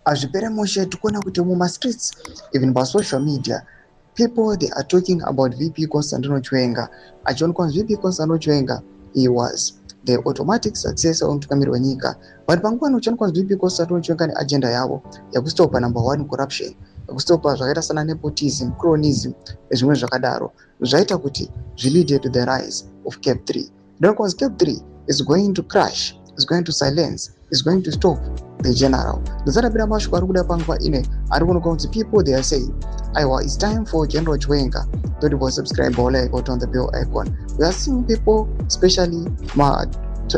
Azvipere moshe tikuona kuti muma streets, even by social media, people they are talking about VP Constantino Chiwenga. Achionekwa VP Constantino Chiwenga, he was the automatic successor wemutungamiri wenyika. But panguva anochionekwa VP Constantino Chiwenga neagenda yavo yakustopa number 1 corruption, yakustopa zvakaita sana nepotism, cronism nezvimwe zvakadaro, zvaita kuti lead to the rise of Cap 3. Because Cap 3 is going to crash, is going to silence, is going to stop the general. Ndozarabira mashoko ari kuda panguva ine ari kuonekwa kuti people they are saying, aiwa, it's time for General Chiwenga to do subscribe or like or on the bell icon. We are seeing people, especially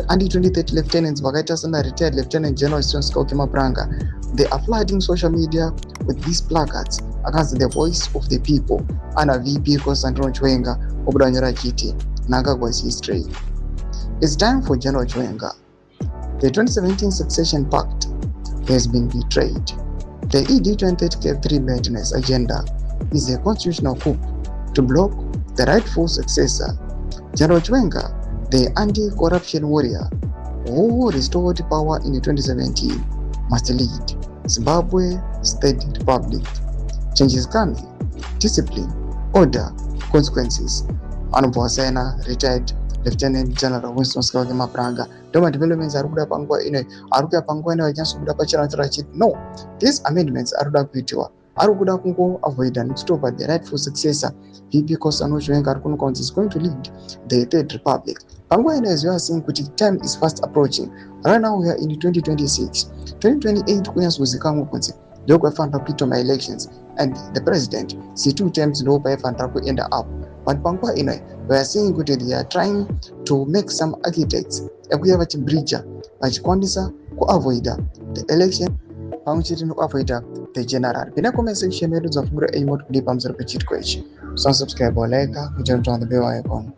under 2030 lieutenants, vakaita sana retired Lieutenant General Mabranga, they are flooding social media with these placards against the voice of the people. Ana VP Constantino Chiwenga obudanyora chiti mnangagwa's history. It's time for General Chiwenga. The 2017 succession pact has been betrayed. The ED 2030 Cap 3 maintenance agenda is a constitutional coup to block the rightful successor. General Chiwenga, the anti-corruption warrior who restored power in 2017, must lead Zimbabwe State Republic. Change is coming. Discipline, order, consequences. Honorable Sena, retired Lieutenant General Mabranga. Doma developments are kuda panguva ino, arikuda panguva ino vachangobuda pachiratidziro chiti no, these amendments arikuda kuitwa, arikuda kungo avoida nekustopa the rightful successor VP Constantino Chiwenga ari kuonekwa kuti is going to lead the Third Republic. Panguva ino as we are seeing kuti time is fast approaching. Right now we are in 2026, 2028 kunyazozikamwa kunzi ndiko kwaifanira kuitwa ma-elections and the president see 2 terms ndiko paifanira kuenda up. But panguva ino we are seeing kuti they are trying to make some architects ekuya vachibridger vachikwanisa kuavoida the election pamwechete nekuavoida the general. Pinda comment section yedu dzafungura aimot kudi pamusoro pechitiko ichi. Subscribe or like, on the bell icon.